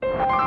కళ్ళారా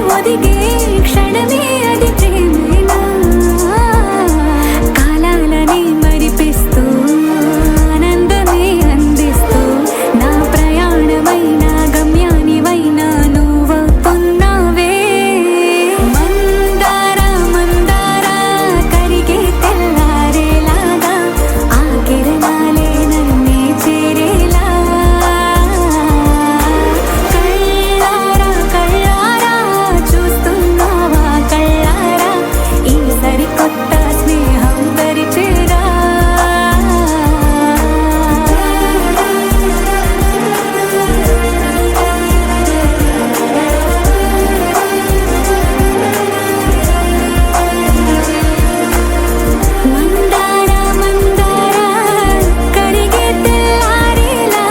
ఒదిగే క్షణమే అది ప్రేమేనా కాలాలని మరిపిస్తూ ఆనందమే అందిస్తూ నా ప్రయాణమైన గమ్యానివైన నువ్వవుతున్నావే మందార మందార కరిగే తెల్లారేలాగా ఆ కిరణాలే నన్నే చేరేలా కళ్ళారా కళ్ళారా చూస్తున్నావా కళ్ళారా ఈ సరికొత్త స్నేహం పరిచేరా మందార మందార కరిగే తెల్లారేలా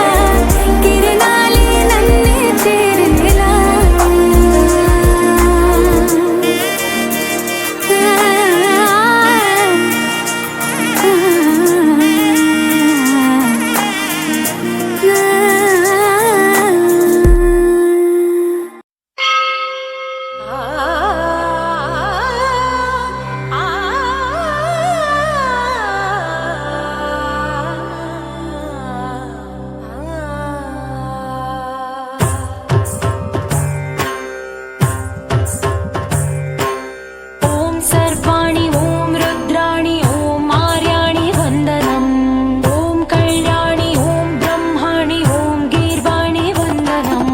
కిరణాలే నన్నే చేరేలా ఓం సర్వాణి ఓం రుద్రాణి ఓం ఆర్యాణి వందనం ఓం కళ్యాణి ఓం బ్రహ్మాణి ఓం గీర్వాణి వందనం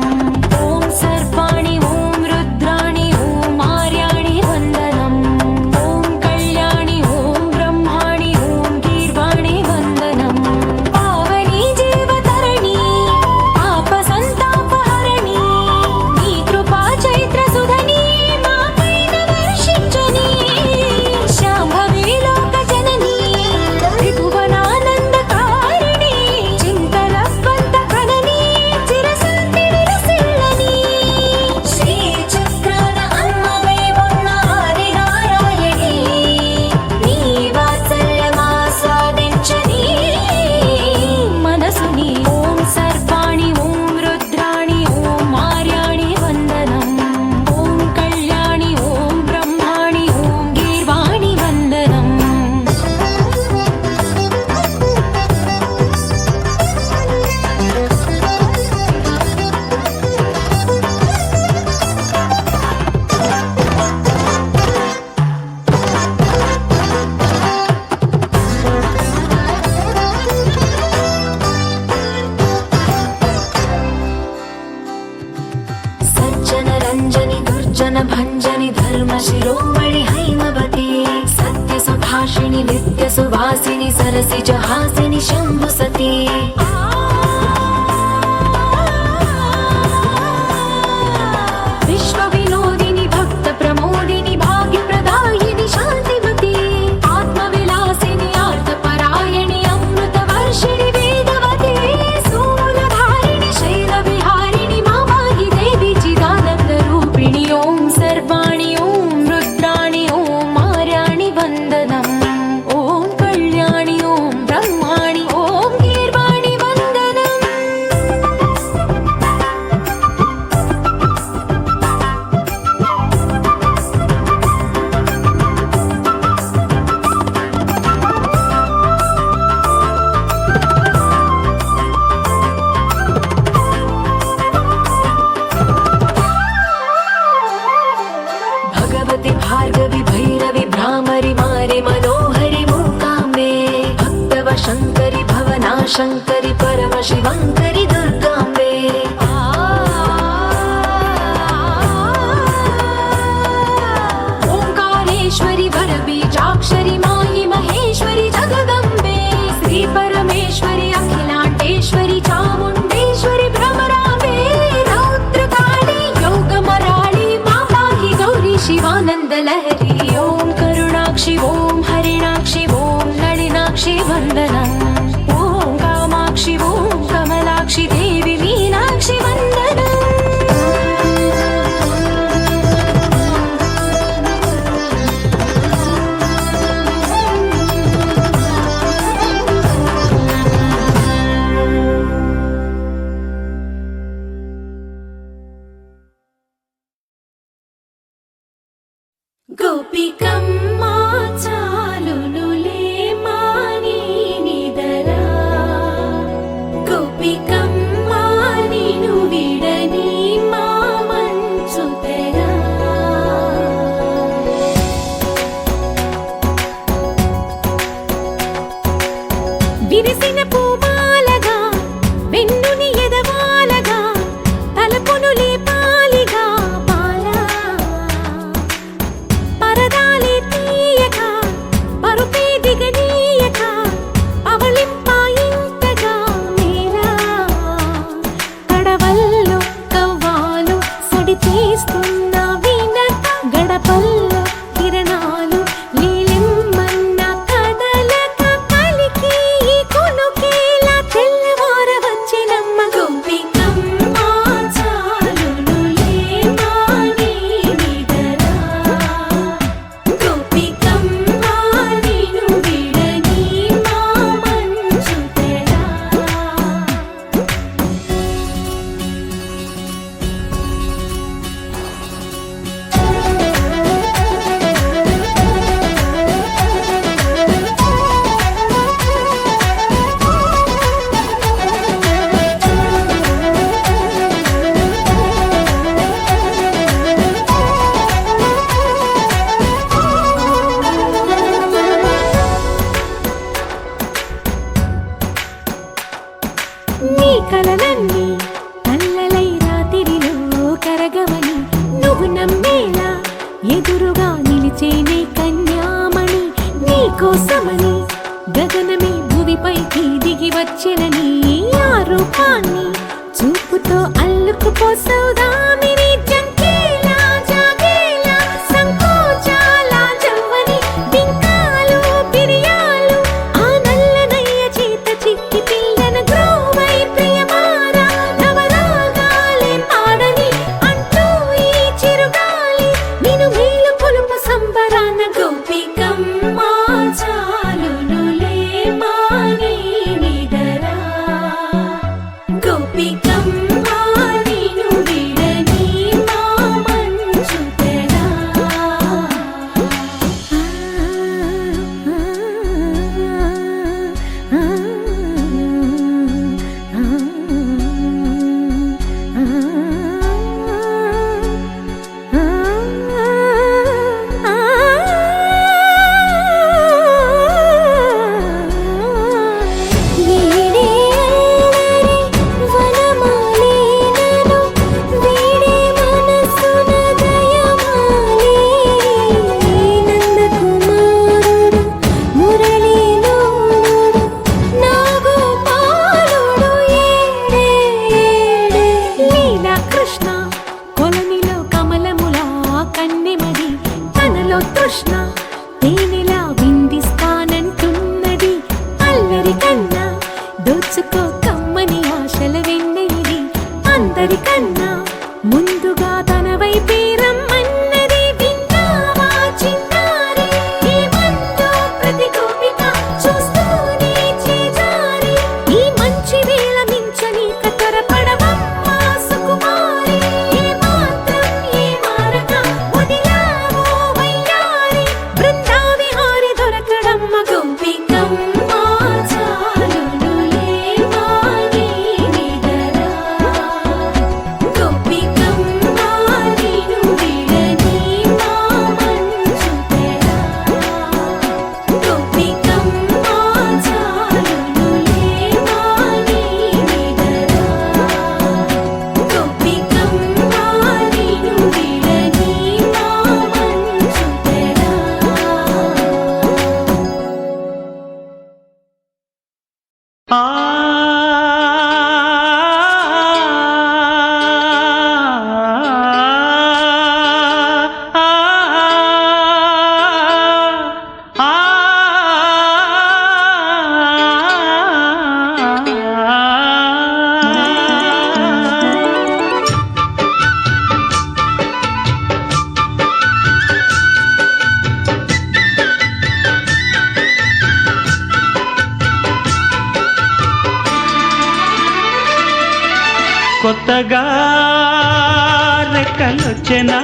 ఓం సర్వాణి ఓం రుద్రాణి ఓం ఆర్యాణి వందనం ఓం కళ్యాణి ఓం బ్రహ్మాణి ఓం గీర్వాణి వందనం పావని జీవతరణి పాప సంతాపహరణి నీ కృపా చైత్ర సుధని మా పైన వర్షించని శాంభవి లోక జనని త్రిభువనానందకారిణి చింతలవంత కనని చిరశాంతి విలసిల్లని శ్రీ చక్రాన అమ్మవై ఉన్న ఆదినారాయణి నీ వాత్సల్యమాస్వాదించని మనసుని ఓం సర్వాణి ఓం రుద్రాణి ఓం ఆర్యాణి వందనం ఓం కళ్యాణి ఓం బ్రహ్మాణి ఓం గీర్వాణి వందనం సజ్జన రంజని దుర్జన భంజని ధర్మ శిరోమణి హైమవతి సత్య సుభాషిణి నిత్య సువాసిని సరసిజ హాసిని శంభు సతి విశ్వ వినోదిని భక్త ప్రమోదిని భాగ్య ప్రదాయిని శాంతిమతి ఆత్మ విలాసిని ఆర్తపరాయణి అమృత వర్షిణి వేదవతి శూలధారిణి శైల విహారిణి మామాహి దేవి చిదానంద రూపిణి ఓం సర్వాణి ఓం రుద్రాణి ఓం ఆర్యాణి వందనం ఓం కళ్యాణి ఓం బ్రహ్మాణి ఓం గీర్వాణి వందనం भगवति भार्गवि भैरवि भ्रामरि मारे मनोहरि मूकाम्बे भक्तव शङ्करि भवना शङ्करि परम शिवङ्करि दुर्गाम्बे ओंकारेश्वरि वरबीजाक्षरि माहि महेश्वरि जगदम्बे श्री परमेश्वरि अखिलाण्डेश्वरि चामुण्डेश्वरि भ्रमराम्बे रौद्रकाली योगमराळि मापाहि गौरी शिवानन्द लहरी ओम करुणाक्षि ओम हरिणाक्षि ओम नलिनाक्षि वन्दनम् ओम कामाक्षि ओम कमलाक्षि గోపికమ్మ నిను విడని మా మంచు తెర. విరిసిన పూమాలగా వెన్నుని ఎదవాలగా తలపును లేపాలిగా బాలా. పరదాలే తీయక పరుపే దిగనీయక అవలింపాయింతగా మేలా. కడవల్లో కవ్వాలు సడి చేస్తున్న వినత గడపల్లో కిరణాలు లీలిమ్మన్న కదలక కలికి ఈ కొనుకేలా తెల్లవార వచ్చినమ్మ. గోపికమ్మ చాలునులే మాని నిదరా. గోపికమ్మ నిను విడని మా మంచు తెర. నీ కలలన్నీ కల్లలై రాత్రిలో కరగవని నువ్వు నమ్మేలా ఎదురుగా నిలిచేనే కన్యామణి. నీ కోసమని గగనమే భువిపైకి దిగి వచ్చినని ఆ రూపాన్ని చూపుతో అల్లుకుపోసౌదామిని. జంకేలా జాగేలా సంకోచాల జవ్వని బింకాలు బిరియాలు ఆ నల్లనయ్య చేత చిక్కి పిల్లన గ్రోవై ప్రియమారా. నవరాగాలే పాడని అంటూ ఈ చిరుగాలి నిను మేలు కొలుపు సంబరాన. గోపికమ్మ చాలునులే మాని నిదరా. గోపికమ్మ నిను విడని మా మంచు తెర. కృష్ణ కొలనిలో కమలములా కన్నెమడి తనలో తృష్ణ తేనెలా విందిస్తానంటున్నది. అల్లరి కన్నా దోచుకో కమ్మని ఆశల వెన్నెయిది. అందరికన్నా ముందుగా తన వైపే రమ్మన్నది. విన్నావా చిన్నారి ఈ మందో ప్రతి గోపిక చూస్తూనే చేజారి. ఈ మంచి వేళ మించని కతరపడవమ్మ సుకుమారి. ఏ మాత్రం ఏ మారక వదిలావో వయ్యారి. బృందావిహారి దొరకడమ్మ. గోపికమ్మ చాలునులే మాని నిదరా. గోపికమ్మ నిను విడని మా మంచు తెర. గోపికమ్మ చాలునులే మాని నిదరా. గోపికమ్మ నిను విడని మా మంచు తెర. కొత్తగా రెక్కలొచ్చెనా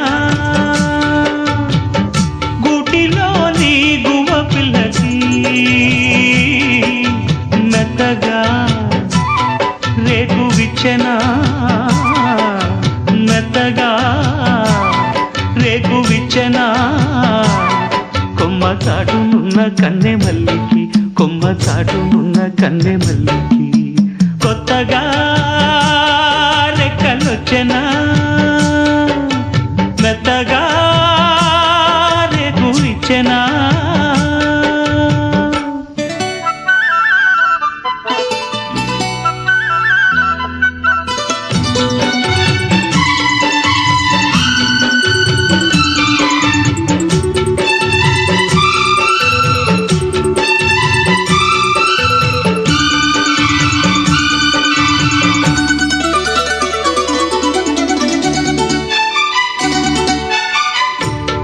గూటిలోని గువ్వ పిల్లకి మెత్తగా రేకు విచ్చెనా మెత్తగా రేకు విచ్చెనా కొమ్మ చాటునున్న కన్నె మల్లికి కొమ్మ చాటునున్న కన్నె మల్లికి కొత్తగా రెక్కలొచ్చెనా మెత్తగా రేకు విచ్చెనా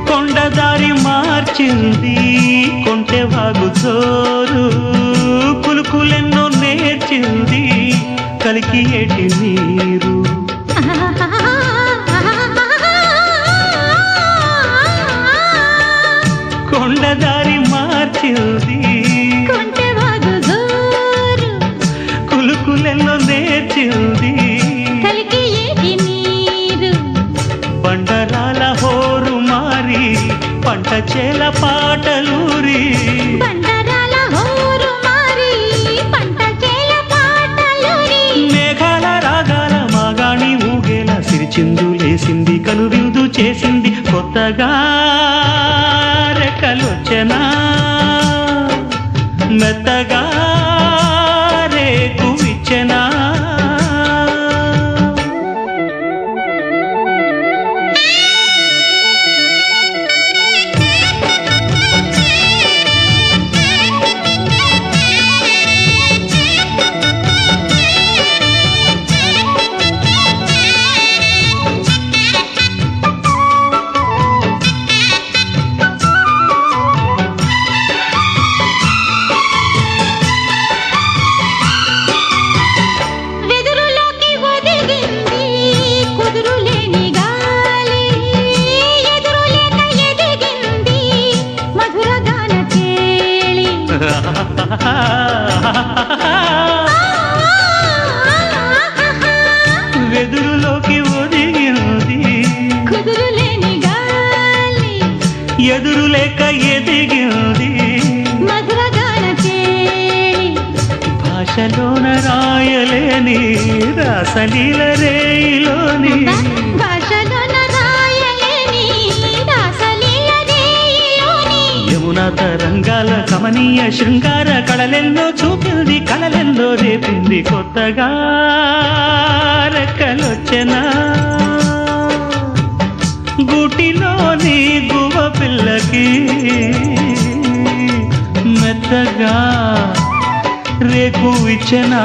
కొండదారి మార్చింది కొంటె వాగు జోరు కులుకులెన్నో నేర్చింది కలికి ఏటి నీరు కొండదారి మార్చింది కొంటెవాగు జోరు కులుకులెన్నో నేర్చింది కలికి ఏటి నీరు బండరాల హోరు మారి పంట చేల పాటలూరి బండరాల హోరు మారి పంట చేల పాటలూరి మేఘాల రాగాల మాగాణి ఊగేల సిరిచిందు లేసింది కనువిందు చేసింది కొత్తగా రెక్కలొచ్చెనా మెత్తగా రేకు విచ్చెనా వెదురులోకి ఒదిగింది కుదురులేని గాలి ఎదురులేక ఎదిగింది మధురగాన కేళి వెదురులోకి ఒదిగింది కుదురులేని గాలి ఎదురులేక ఎదిగింది మధురగాన కేళి భాషలోన రాయలేని రాసలీల రేయిలోని భాషలోన రాయలేని రాసలీల రేయిలోని యమునా తరంగాల కమనీయ శృంగార కళలెన్నో చూపింది కళలెన్నో రేపింది కొత్తగా రెక్కలొచ్చెనా గూటిలోని గువ్వ పిల్లకి మెత్తగా రేకు విచ్చెనా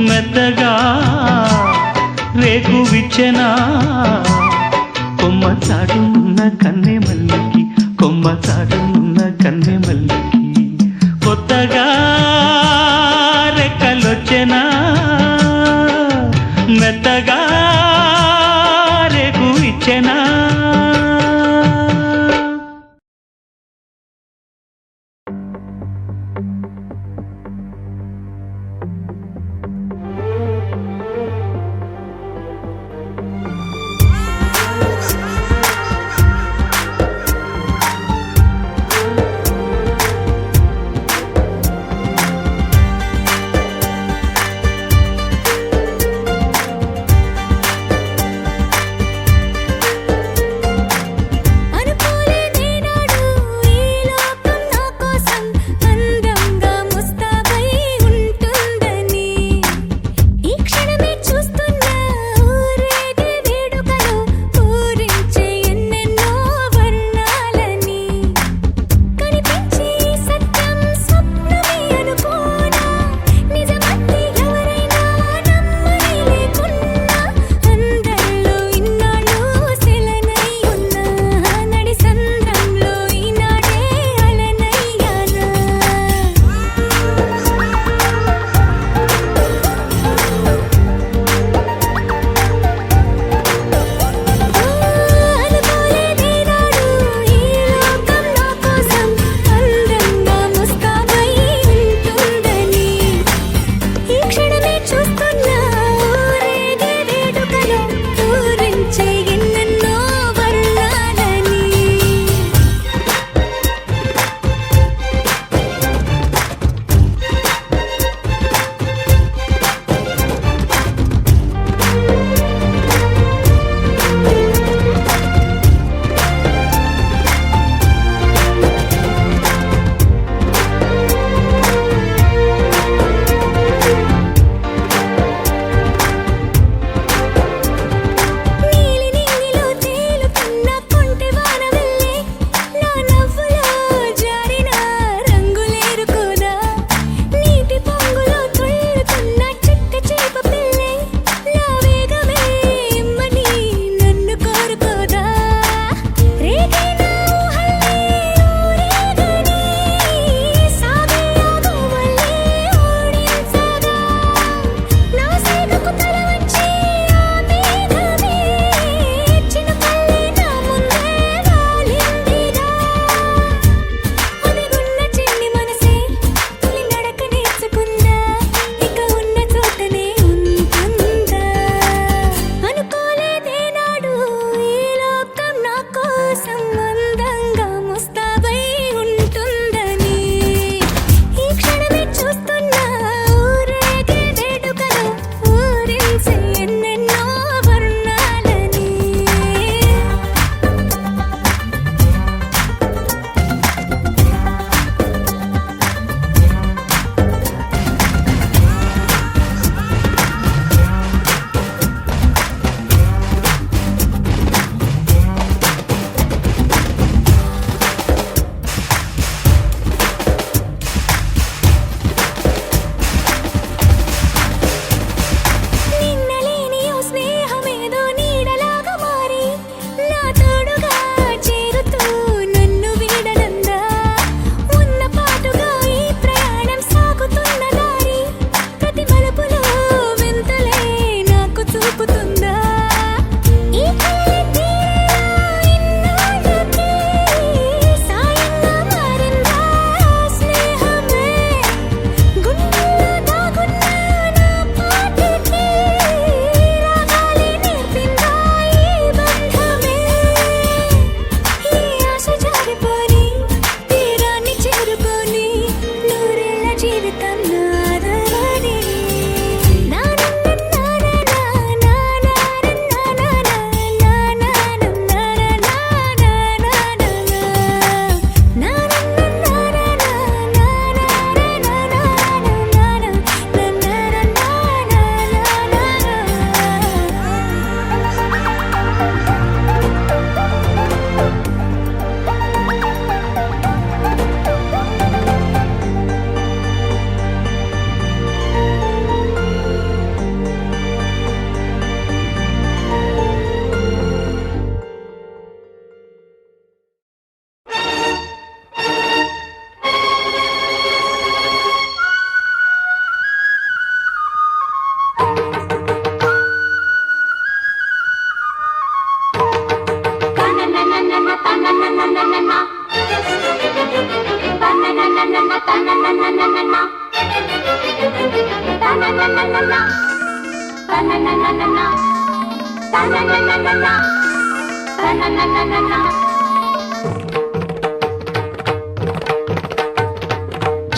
మెత్తగా రేకు విచ్చెనా కొమ్మ చాటునున్న కన్నె మల్లికి కొమ్మ చాటునున్న కన్నె మల్లికి కొత్తగా రెక్కలొచ్చెనా మెత్తగా రేకు విచ్చెనా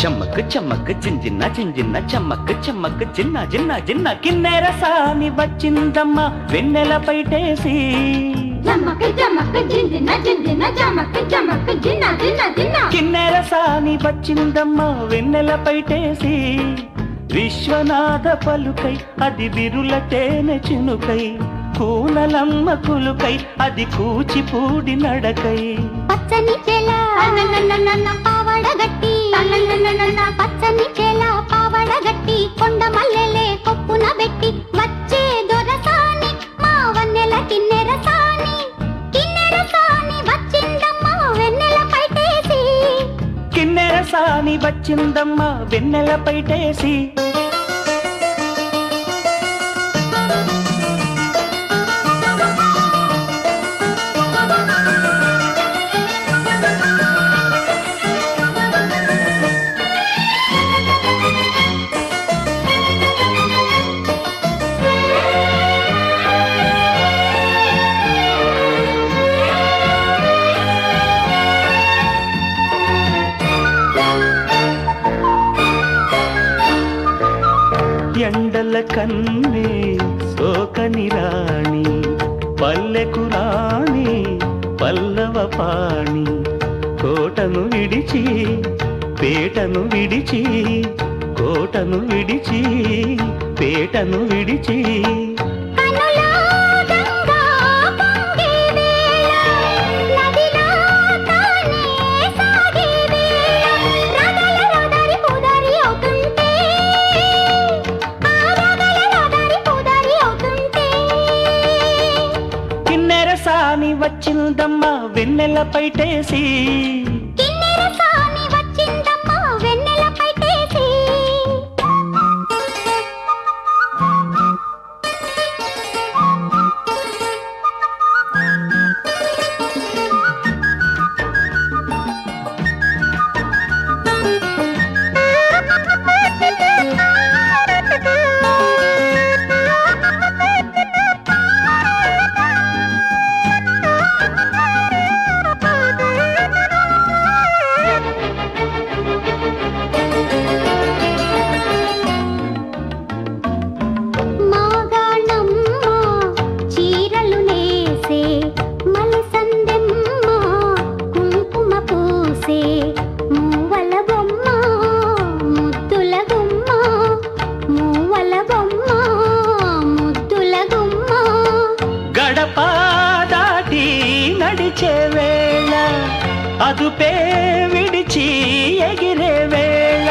చమ్మక్ చమ్మక్ జింజిన్న జింజిన్న చమ్మక్ చమ్మక్ జిన్న జిన్న జిన్న కిన్నెర సాని వచ్చిందమ్మ వెన్నెల పైటేసి కిన్నెర సాని వచ్చిందమ్మ వెన్నెల పైటేసి విశ్వనాథ పలుకై అది విరుల తేనె చినుకై కూనలమ్మ కులుకై అది కూచిపూడి నడకై పచ్చని చెల పావడగట్టి పచ్చని చెల పావడగట్టి కొండ మల్లెలే కొప్పున పెట్టి వచ్చే దొరసాని మా వన్నెల కిన్నెర సాని వచ్చిందమ్మ వెన్నెల పైటేసి కిన్నెర సాని వచ్చిందమ్మ వెన్నెల పైటేసి ఎండల కన్నే సోకని రాణి పల్లెకు రాణి పల్లవ పాణి కోటను విడిచి పేటను విడిచి కోటను విడిచి పేటను విడిచి సాని వచ్చిందమ్మ వెన్నెల పైటేసి వచ్చిందమ్మ వెన్నెల పైటేసి అదుపే విడిచి ఎగిరే వేళ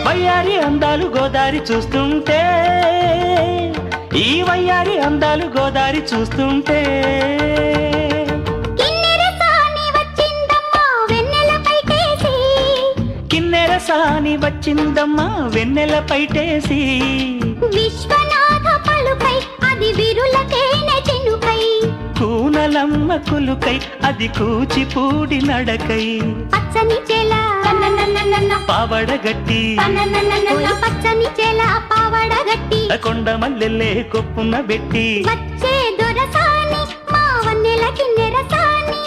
వయ్యారి అందాలు గోదారి చూస్తుంటే ఈ వయ్యారి అందాలు గోదారి చూస్తుంటే కిన్నెర సాని వచ్చిందమ్మ వెన్నెల పైటేసి విశ్వనాథ పలుకై అది విరుల తేనె చినుకై కూనలమ్మ కులుకై అది కూచిపూడి నడకై పచ్చని చెల పావడగట్టి పచ్చని చెల పావడగట్టి కొండ మల్లెల్లే కొప్పున పెట్టి వచ్చే దొరసాని మా వన్నెల కిన్నెర సాని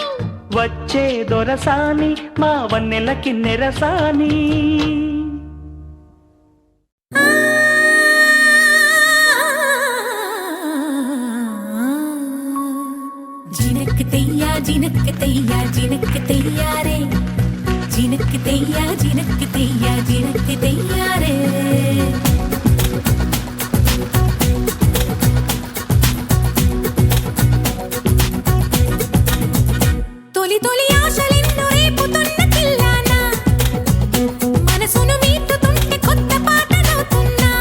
వచ్చే దొరసాని మా వన్నెల కిన్నెర సాని జినక్ తయ్యా జినక్ తయ్యా జినక్ తయ్యారే జినక్ తయ్యా జినక్ తయ్యా జినక్ తయ్యారే తొలి తొలి ఆశలెన్నో రేపుతున్న పిల్లానా మనసును మీటుతుంటే కొత్త పాట నవ్వుతున్నా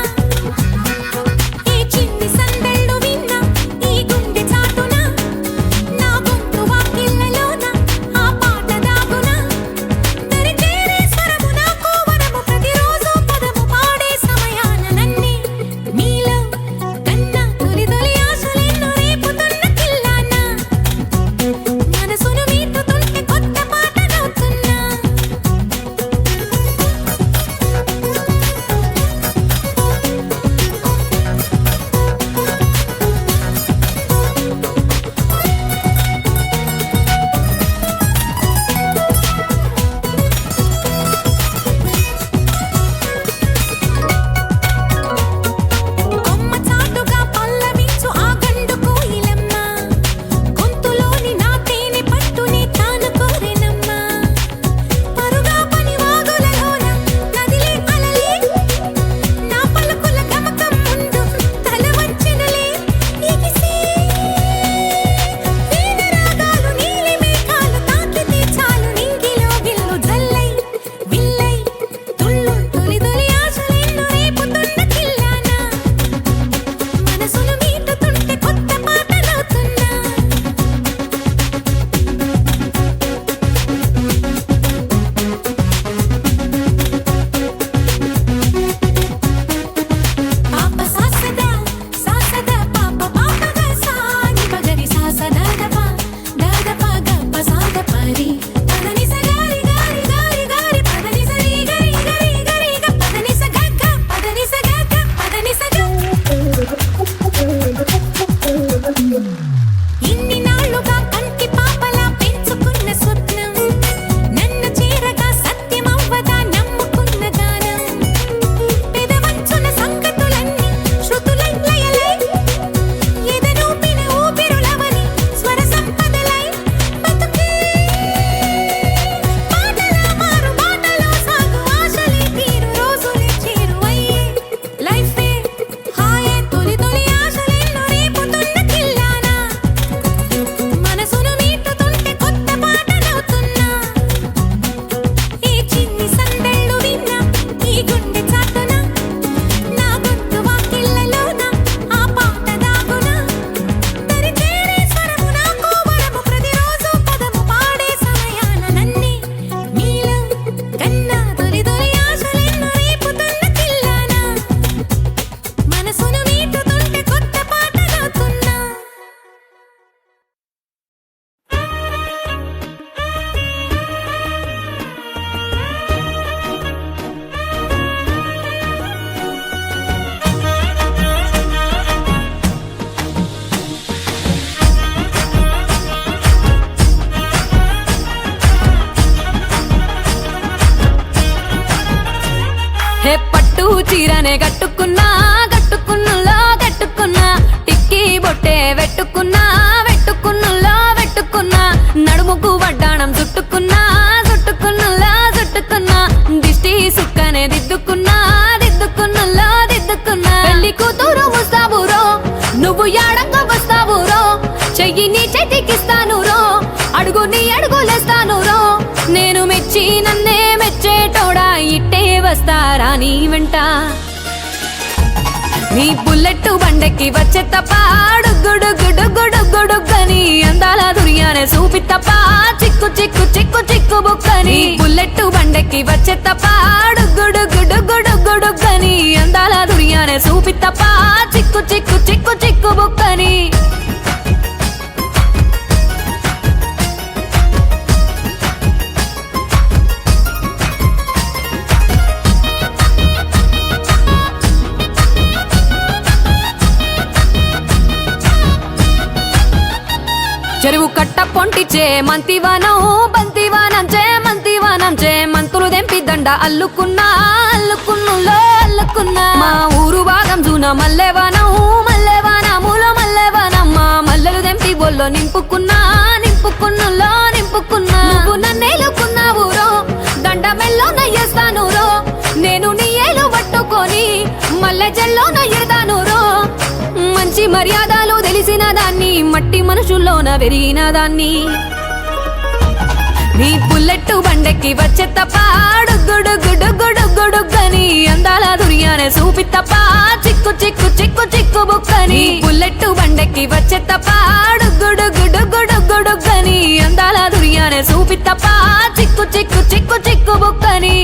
మీటుతుంటే కొత్త పాటలవుతున్నా. హే పట్టు చీరనే కట్టుకున్నా కట్టుకున్నులో కట్టుకున్నా టిక్కీ బొట్టే వెట్టుకున్నా వెట్టుకున్నులో వెట్టుకున్నా నడుముకు వడ్డాణం చుట్టుకున్నా చుట్టుకున్నులో చుట్టుకున్నా దిష్టి సుక్కనే దిద్దుకున్నా దిద్దుకున్నులో దిద్దుకున్నా పెళ్లి కూతురు ముస్తాబురో నువ్వు యాడంగా వస్తావురో చెయ్యి నీ చేతికిస్తాను రో అడుగు నీ అడుగులేస్తాను రో నేను మెచ్చి నన్నే మెచ్చేటోడా ఇట్టే వస్తారా నీ వెంట నీ బుల్లెట్ బండెక్కి వచ్చే తప్ప గుడుగుడుగుడుగుడుగుడుగని అందాల దుర్యానే చూపి తప్ప చిక్కు చిక్కు చిక్కు చిక్కు బుక్కని బుల్లెట్ బండెక్కి వచ్చే తప్ప గుడుగుడుగుడుగుడుగని అందాల దుర్యానే చూపి తప్ప చిక్కు చిక్కు చిక్కు చిక్కు బుక్కని చెరువు కట్ట పొంటిచే మంతివానం బంతివానం చే మంతివానం చే మంతులు దెంపి దండ అల్లుకున్నా అల్లుకున్నులో అల్లుకున్నా మా ఊరు భాగం జూన మల్లెవానం మల్లెవానములో మల్లెవానమ్మ మల్లెలు దెంపి బొల్లో నింపుకున్నా నింపుకున్నులో నింపుకున్నా నువ్వు నన్నేలుకున్నావు రో దండ మెల్లో నయ్యేస్తాను రో నేను నీ ఏలు పట్టుకొని మల్లె జల్లో నయ్యేదాను రో మంచి మర్యాదలు తెలిసిన దాన్ని మట్టి మనుషుల్లోన పెరిగిన దాన్ని నీ బుల్లెట్ బండెక్కి వచ్చే తప్ప గుడుగుడుగుడుగుడుగని అందాల దుర్యానే చూపి తప్ప చిక్కు చిక్కు చిక్కు చిక్కు బుక్కని బుల్లెట్ బండెక్కి వచ్చే తప్ప గుడుగుడుగుడుగుడుగని అందాల దుర్యానే చూపి తప్ప చిక్కు చిక్కు చిక్కు చిక్కు బుక్కని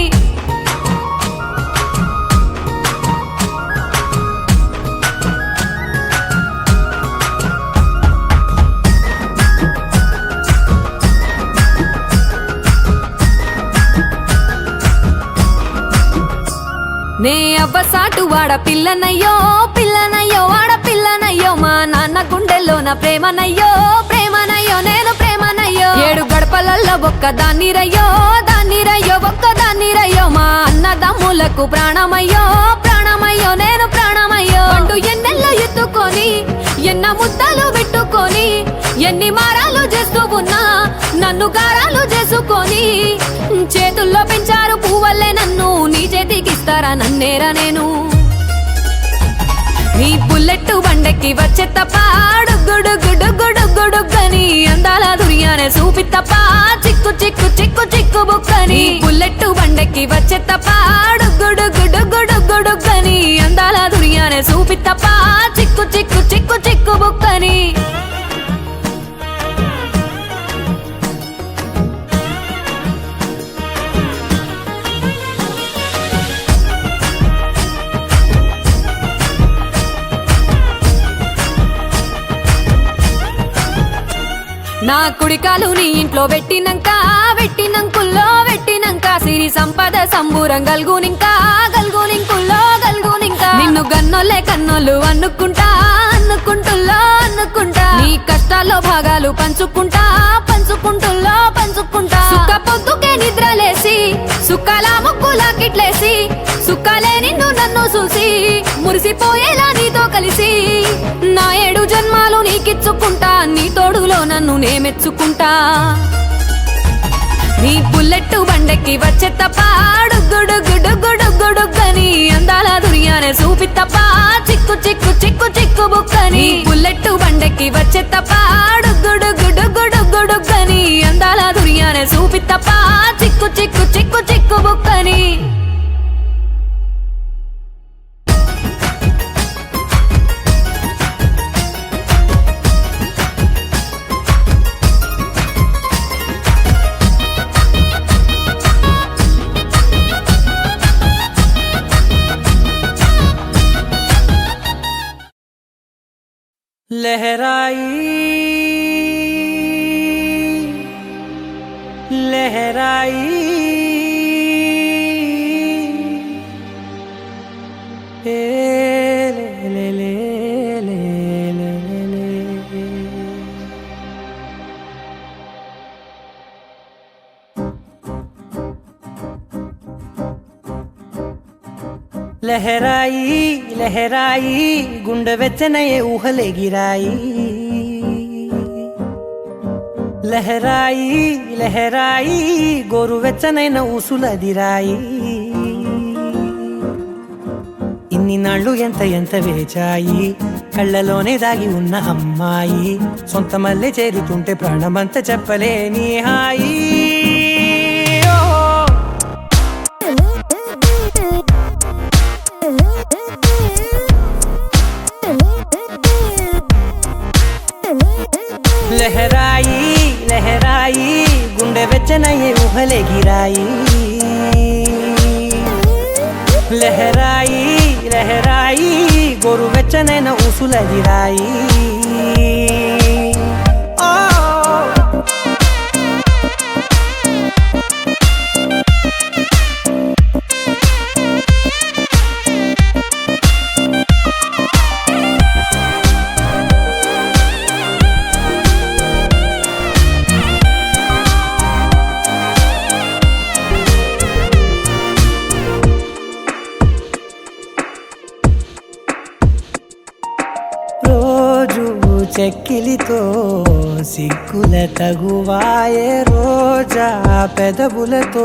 నే అవ్వసాటు వాడ పిల్లనయ్యో పిల్లనయ్యో వాడ పిల్లనయ్యో మా నాన్న గుండెల్లోన ప్రేమనయ్యో ప్రేమనయ్యో నేను ప్రేమనయ్యో 7 గడపలల్లో ఒక్క దాన్నిరయ్యో దాన్నిరయ్యో ఒక్క దాన్నిరయ్యో మా అన్నదమ్ములకు ప్రాణమయ్యో ప్రాణమయ్యో నేను ప్రాణమయ్యో అంటూ ఎన్నెల్లో ఎత్తుకొని ఎన్న ముద్దలు పెట్టుకొని ఎన్ని మారాలు చేస్తూ ఉన్నా నన్ను గారాలు చేసుకొని చేతుల్లో పెంచారు పువ్వల్లే నన్ను నీ చేతికిస్తారా నన్నేరా నేను నీ బుల్లెట్ బండెక్కి వచ్చే తప్ప గుడుగుడుగుడుగుడుగని అందాల దుర్యానే చూపి తప్ప చిక్కు చిక్కు చిక్కు చిక్కు బుక్కని బుల్లెట్ బండెక్కి వచ్చే తప్ప గుడుగుడుగుడుగుడుగని అందాల దుర్యానే చూపి తప్ప చిక్కు చిక్కు చిక్కు చిక్కు బుక్కని నా కుడికాలు నీ ఇంట్లో పెట్టినంక పెట్టినంకుల్లో పెట్టినంక సిరి సంపద సంబూరం గల్గునింకా గల్గునింకుల్లో గల్గునింకా నిన్ను గన్నోలే కన్నోళ్ళు అనుకుంటా అనుకుంటుల్లో అనుకుంటా నీ కష్టాల్లో భాగాలు పంచుకుంటా పంచుకుంటుల్లో పంచుకుంటా సుఖ పొద్దుకే నిద్రలేసి సుఖాల ముక్కులా కిట్లేసి సుఖాలే నిన్ను నన్ను చూసి మురిసిపోయేలా నీతో కలిసి నా 7 జన్మాలు నీకిచ్చుకుంటా నీ తోడులో నన్ను నే మెచ్చుకుంటా నీ బుల్లెట్ బండెక్కి వచ్చే తప్ప గుడుగుడుగుడుగుడుగని అందాల దుర్యానే చూపి తప్ప చిక్కు చిక్కు చిక్కు చిక్కు బుక్కని బుల్లెట్ బండెక్కి వచ్చే తప్ప గుడుగుడుగుడుగుడుగని అందాల దుర్యానే చూపి తప్ప చిక్కు చిక్కు చిక్కు చిక్కు బుక్కని लहराई लहराई ए ले ले ले ले ले ले लहराई लहराई गुंड వెచ్చనయే ఊహలే గిరాయి లహరాయి లహరాయి గోరు వెచ్చనైన ఊసులదిరాయి ఇన్ని నాళ్ళు ఎంత ఎంత వేచాయి కళ్ళలోనే దాగి ఉన్న అమ్మాయి సొంత మల్లె చేరుతుంటే ప్రాణమంత చెప్పలేని హాయి लहराई लहराई गुंडे వెచ్చనయే ఊహలే గిరాయి లహరాయి లహరాయి గోరు వెచ్చనైన ఊసులదిరాయి చెక్కిలితో సిగ్గుల తగువాయే రోజా పెదవులతో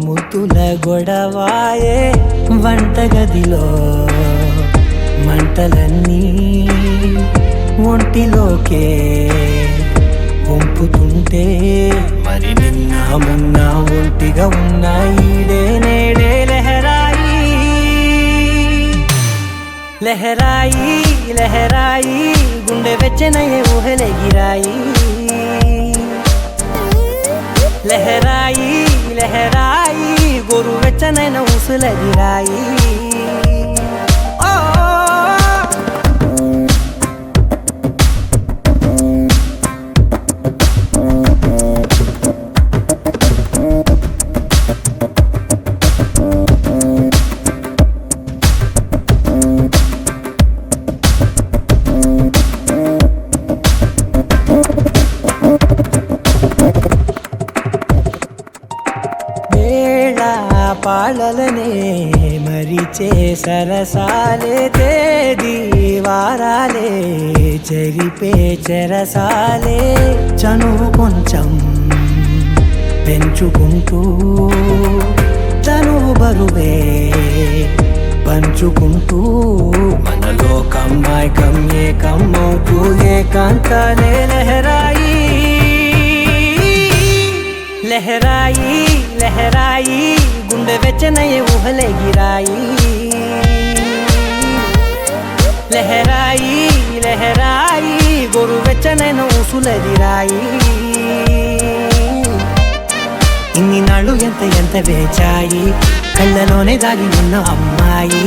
ముద్దుల గొడవాయే వంటగదిలో మంటలన్నీ ఒంటిలోకే వంపుతుంటే మరి నిన్న మొన్న ఒంటిగా ఉన్న ఈడే నేడే లహరాయి లహరాయి లహరాయి గుండె వెచ్చనయే ఊహలే గిరాయి లహరాయి లహరాయి గోరు వెచ్చనైన ఊసులదిరాయి పాలలనే మరిచే సరసాలే తేదీ వారాలే చెరిపే చెరసాలే చనువు కొంచెం పెంచుకుంటూ చనువు బరువే పంచుకుంటూ మనలో కమ్మాయికం ఏకమవుతూ ఏకాంతాలే లహరాయి లహరాయి లహరాయి గుండె వెచ్చనయే ఊహలే గిరాయి లహరాయి లహరాయి గోరు వెచ్చనైన ఊసులదిరాయి ఇన్ని నాళ్ళు ఎంత ఎంత వేచాయి కళ్ళలోనే దాగి ఉన్న అమ్మాయి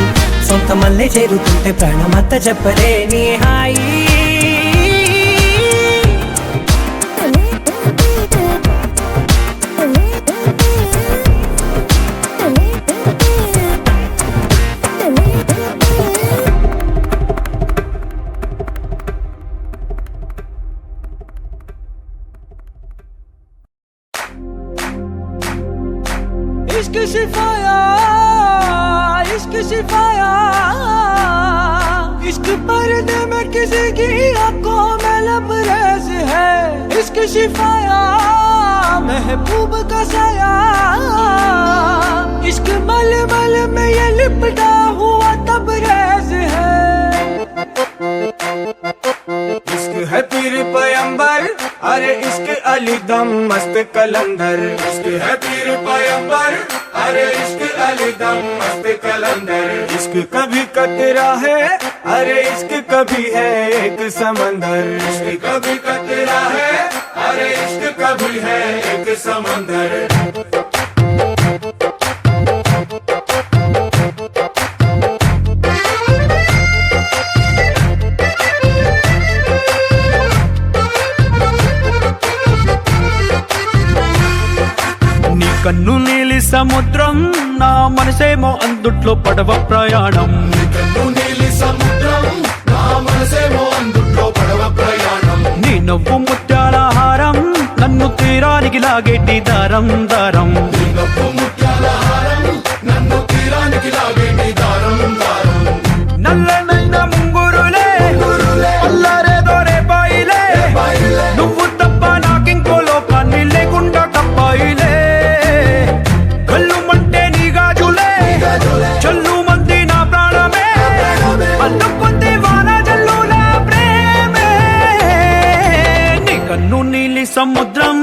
సొంత మల్లె చేరుతుంటే ప్రాణమంత చెప్పలేని హాయి इश्क सिफाया इश्क सिफाया इश्क पर्दे में किसी की आंखों में लबरेज है इश्क सिफाया महबूब का साया इश्क मलमल में ये लिपटा हुआ तबरेज है इश्क है पीर पैगंबर अरे इश्क अली दम मस्त कलंदर इश्क है पीर पैगंबर अरे इश्क अली दम मस्त कलंदर इश्क कभी कतरा है अरे इश्क कभी है एक समंदर इश्क कभी कतरा है अरे इश्क कभी है एक समंदर కన్ను నీలి సముద్రం నా మనసేమో అందుట్లో పడవ ప్రయాణం కన్ను నీలి సముద్రం నా మనసేమో అందుట్లో పడవ ప్రయాణం నీ నవ్వు ముత్యాల హారం నన్ను తీరానికి లాగేటి దారం దారం నీ నవ్వు ముత్యాల హారం నన్ను తీరానికి లాగేటి దారం దారం నల్లనైన ముంగురులే అల్లారేదో రేపాయిలే నువ్వు తప్ప నాకింకో లోకాన్ని లేకుండా కప్పాయిలే కళ్ళు మంటే నీ గాజులే చల్లు మంది నా ప్రాణమే అందుకుంది వాన జల్లుల ప్రేమే నీ కన్ను నీలి సముద్రం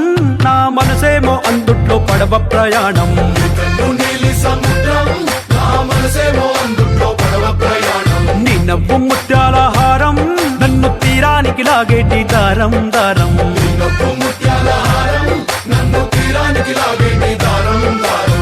నా మనసేమో అందుట్లో పడవ ప్రయాణం కన్ను నీలి సముద్రం నా మనసేమో అందుట్లో పడవ ప్రయాణం నీ నవ్వు ముత్యాల హారం నన్ను తీరానికి లాగేటి దారం దారం నీ నవ్వు ముత్యాల హారం నన్ను తీరానికి లాగేటి దారం దారం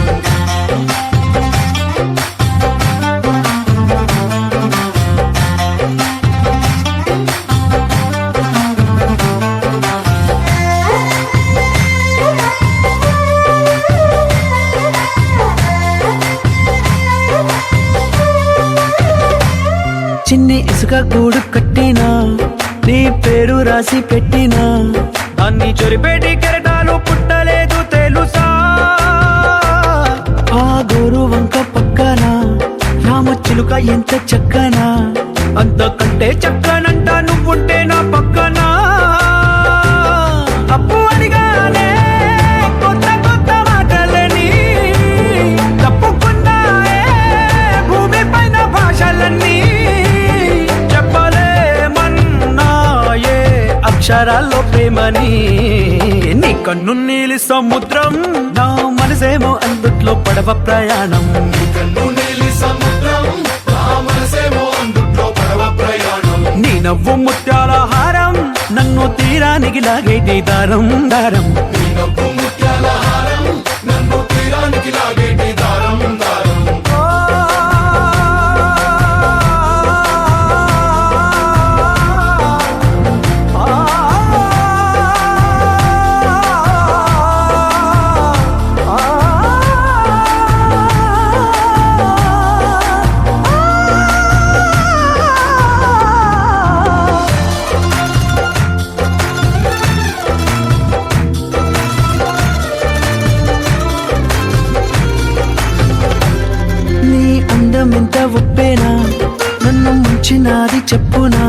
చిన్ని ఇసుక గూడు కట్టినా నీ పేరు రాసి పెట్టినా దాన్ని చొరిపేటి కెరటాలు పుట్టలేదు తెలుసా ఆ గోరు వంక పక్కన రామచిలుక ఎంత చక్కనా అంతకంటే చక్కనంట నువ్వుంటే నా పక్కన అప్పు అడిగానే కొత్త కొత్త మాటలని తప్పుకున్నాయే భూమి పైన భాషలన్నీ చెప్పలేమన్నాయే అక్షరాల్లో ప్రేమని నీ కన్ను నీలి సముద్రం నా మనసేమో అందుట్లో పడవ ప్రయాణం కన్ను నీలి సముద్రం నా మనసేమో అందుట్లో పడవ ప్రయాణం నీ నవ్వు ముత్యాల హారం నన్ను తీరానికి లాగేటి దారం దారం నీ నవ్వు ముత్యాల హారం నన్ను తీరానికి లాగేటి దారం దారం నీ అందం ఎంత ఒప్పేనా నన్ను ముంచినాది చెప్పునా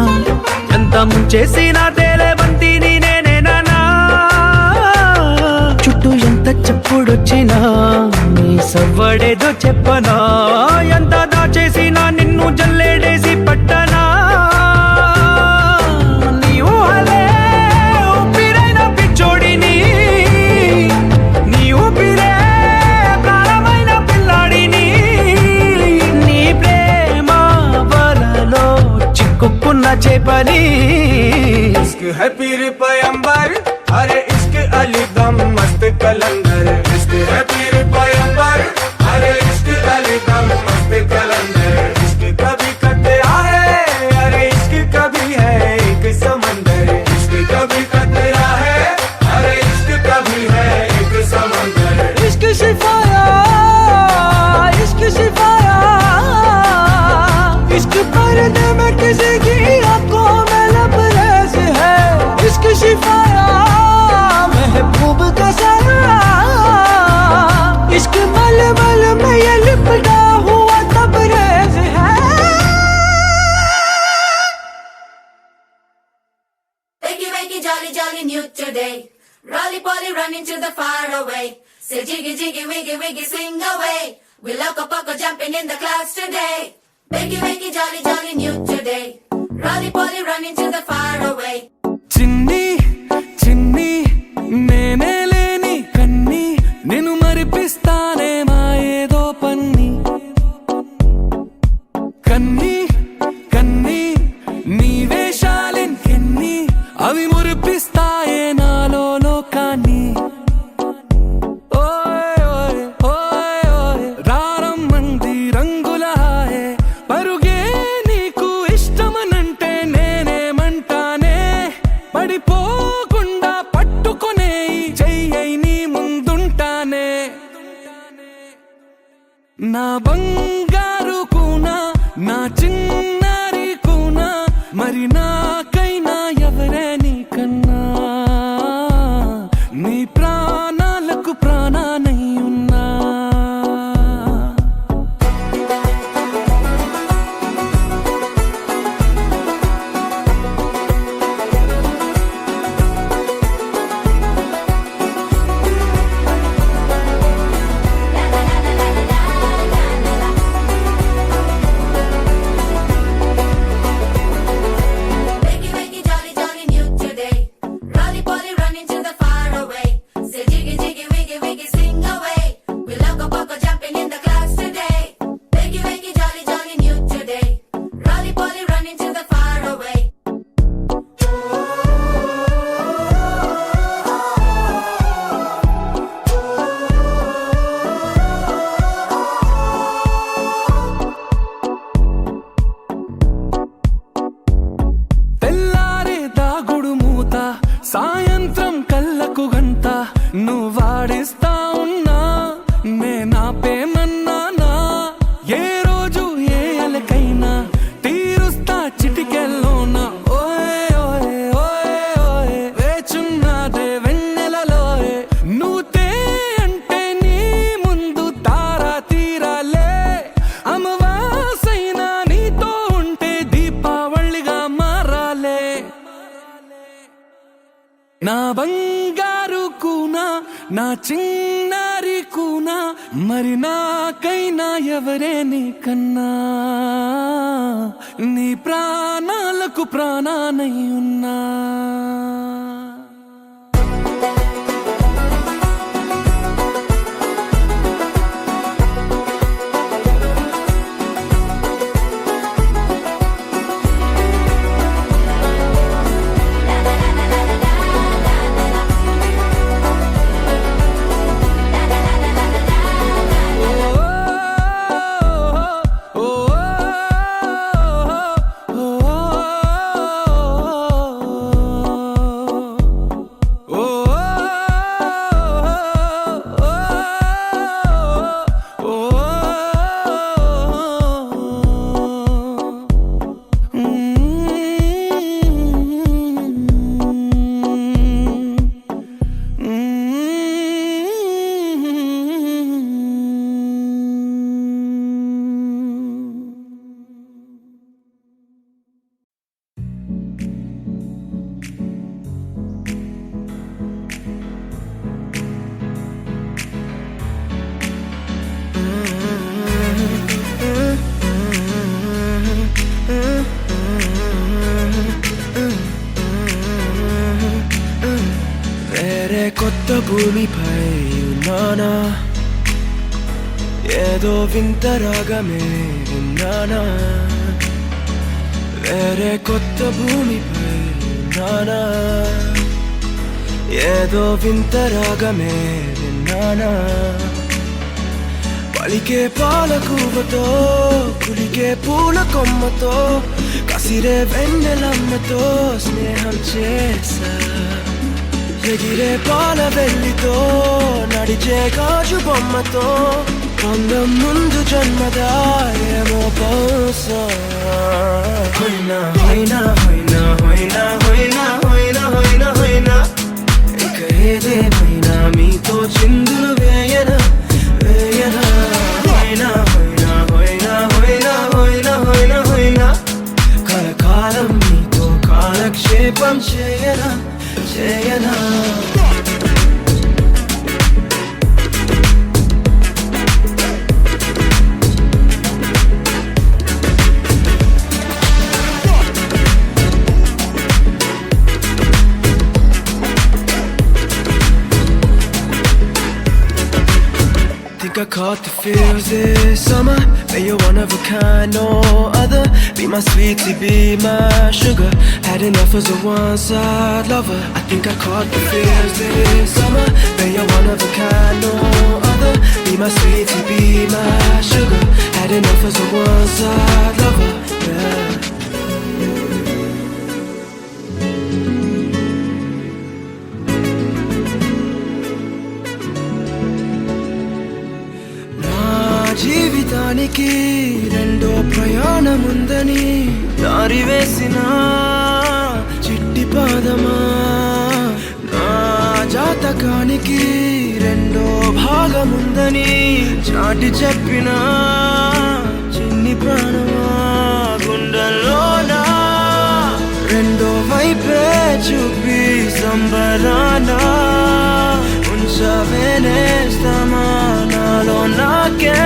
ఎంత ముంచేసినా తేలేవంతి నేనేనా చుట్టూ ఎంత చెప్పుడొచ్చినా నీ సవ్వడేదో చెప్పనా ఎంత దాచేసినా నిన్ను జల్లేడేసి పట్టనా నీ ఊహలే ఊపిరైన పిచ్చోడిని నీ ఊపిరే ప్రాణమైన పిల్లాడిని నీ ప్రేమ వలలో చిక్కుకున్న చేపని इश्क है पीर पैगंबर अरे इश्क अली दम मस्त कलंदर इश्क है पीर पैगंबर अरे इश्क अली दम मस्त कलंदर इश्क कभी कतरा है अरे इश्क कभी है एक समंदर इश्क कभी कतरा है अरे इश्क कभी है एक समंदर इश्क शिफाया इश्क शिफाया इश्क पर्दे में किसी की आंखों में लबरेज है इश्क शिफाया महबूब का साया इश्क मलमल में ये लिपटा हुआ तबरेज है Wakey, wakey, jolly, jolly, new today. Rolly poly, running to the far away. Say jiggy, jiggy, wiggy, wiggy, swing away. We loco poco jumping in the clouds today. Wakey, wakey, jolly, jolly, new today. Rolly poly, running to the far away. చిన్ని చిన్ని నేనే లేని కన్ని నిన్ను మరిపిస్తానే మా ఏదో పన్ని కన్ని కన్ని నీ వేషాలెన్ని అవి మురిపిస్తాయే నాలో లోకాన్ని ఓయ్ ఓయ్ ఓయ్ ఓయ్ రారమ్మంది రంగుల హాయే పరుగే నీకు ఇష్టమనంటే నేనేమంటానే మరి నాకైనా ఎవరే నీకన్నా నీ ప్రాణాలకు ప్రాణానై ఉన్నా Wakey, wakey, jolly, jolly, new today. Rolly poly, running to the far away. Say jiggy, jiggy, wiggy, wiggy, swing away. We loco poco jumping in the clouds today. Wakey, wakey, jolly, jolly, new today. Rolly poly, running to the far away. తెల్లారే దాగుడు మూత సాయంత్రం కళ్ళకు గంట నువ్వాడిస్తా ఉన్నా నేనాపేమన్నానా ఏ రోజు ఏ అలకైనా తీరుస్తా చిటికెల్లోన ఓయే ఓయే ఓయే ఓయే వేచున్నదే వెన్నెలలోయే నువ్వుతే అంటే నీ ముందు తారా తీరాలే అమవాసైనా నీతో ఉంటే దీపావళిగా మారాలే నా బంగారు కూనా నా చిన్నారి కూనా మరి నాకైనా ఎవరే నీకన్నా నీ ప్రాణాలకు ప్రాణానై ఉన్నా వేరే కొత్త భూమిపై ఉన్నానా ఏదో వింత రాగమే విన్నానా వేరే కొత్త భూమిపై ఉన్నానా ఏదో వింత రాగమే విన్నానా పలికే పాలకూవతో కులికే పూల కొమ్మతో కసిరే వెన్నెలమ్మతో స్నేహం చేసా ఎగిరే పాల వెల్లితో నడిచే గాజు బొమ్మతో అందం ముందు జన్మదా ఏమో బహుశా హోయినా హోయినా హోయినా హోయినా హోయినా హోయినా హోయినా హోయినా ఇక ఏదేమైనా మీతో చిందులు వేయనా వేయనా హోయినా హోయినా హోయినా హోయినా హోయినా హోయినా హోయినా కలకాలం మీతో కాలక్షేపం చేయనా చేయనా Think I caught the feels this summer. But you're one of a kind, no other. Be my sweetie, be my sugar. Had enough as a one-side lover. I think I caught the feels this summer. But you're one of a kind, no other. Be my sweetie, be my sugar. Had enough as a one-side lover. Yeah. జీవితానికి రెండో ప్రయాణముందని దారి వేసిన నాటకానికి రెండో భాగముందని చాటి చెప్పిన చిన్ని ప్రాణమా గుండెల్లోనా రెండో వైపే చూపి సంబరాన ఉంచవేనేస్తామా నాలో నాకే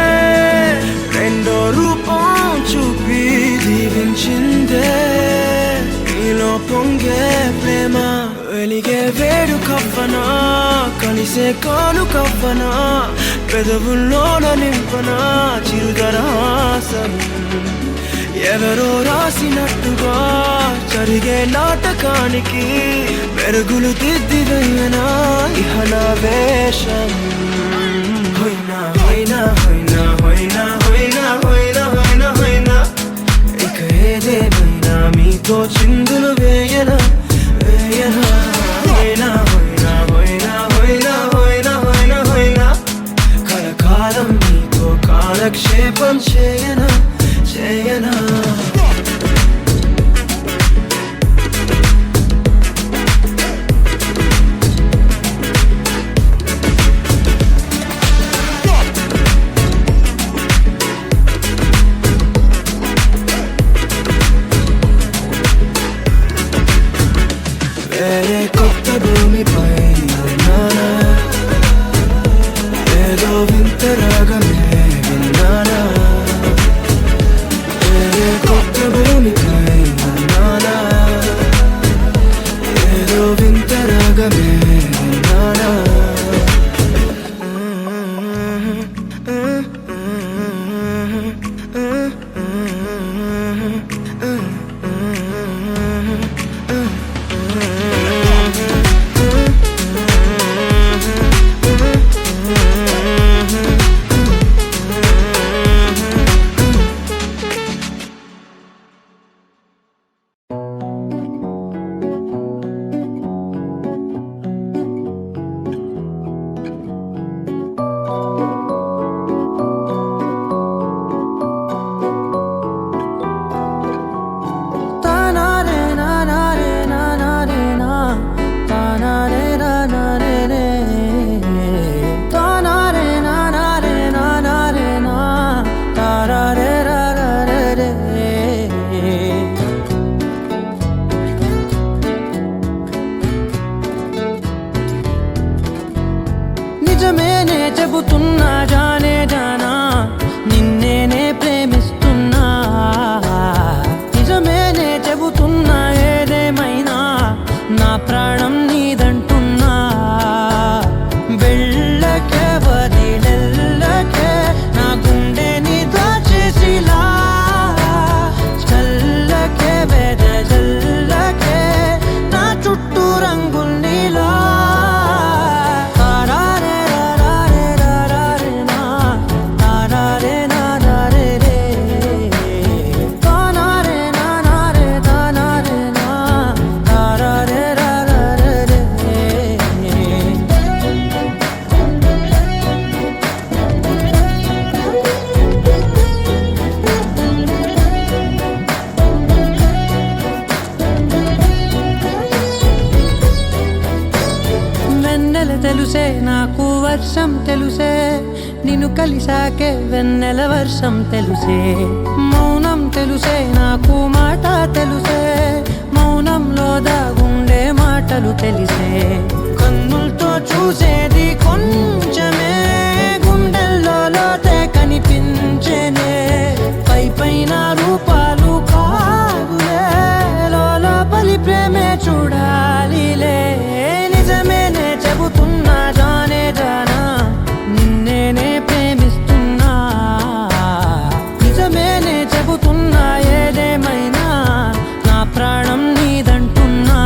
రెండో రూపం చూపి దీవించిందే నీలో పొంగే ప్రేమ వెలిగే వేడు కవ్వనా కలిసే కాను కవ్వనా పెదవుల్లోన నింపనా చిరుదరాసం ఎవరో రాసినట్టుగా జరిగే నాటకానికి మెరుగులు దిద్దివయ్యనా ఇహనా వేషం హొయినా హొయినా హొయినా హొయినా హొయినా హొయినా హొయినా హొయినా ఇక ఏదేమైనా మీతో చిందులు వేయనా వేయనా హొయినా హొయినా హొయినా హొయినా హొయినా హొయినా హొయినా కలకాలం మీతో కాలక్షేపం చేయనా చేయనా వేరే కొత్త భూమిపై ఉన్నానా ఏదో వింత రాగమే విన్నానా వేరే కొత్త భూమిపై ఉన్నానా ఏదో వింత రాగమే విన్నానా నిజమేనే చెబుతున్నా జానే జానా నిన్నేనే ప్రేమిస్తున్నా నిజమేనే చెబుతున్నా ఏదేమైనా నా ప్రాణం నీదంటున్నా వెళ్ళకే వదిలెల్లకే నా గుండెని దాచేసిలా చల్లకే వెదజల్లకే నా చుట్టూ రంగుల్నిలా తెలుసే నాకు వర్షం తెలుసే నిన్ను కలిసాకే వెన్నెల వర్షం తెలుసే మౌనం తెలుసే నాకు మాట తెలుసే మౌనంలో దాగుండే మాటలు తెలిసే కన్నులతో చూసేది కొంచెమే గుండెల్లో లోతే కనిపించేనే పై పైన రూపాలు కాదులే లోపలి ప్రేమే చూడాలిలే నిజమేనే చెబుతున్నా జానే జానా నిన్నేనే ప్రేమిస్తున్నా నిజమేనే చెబుతున్నా ఏదేమైనా నా ప్రాణం నీదంటున్నా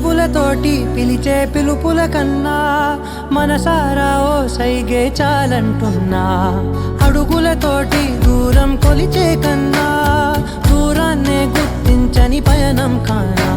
పెదవులతోటి పిలిచే పిలుపుల కన్నా మనసారా ఓ సైగే చాలంటున్నా అడుగులతోటి దూరం కొలిచే కన్నా దూరాన్నే గుర్తించని పయనం కానా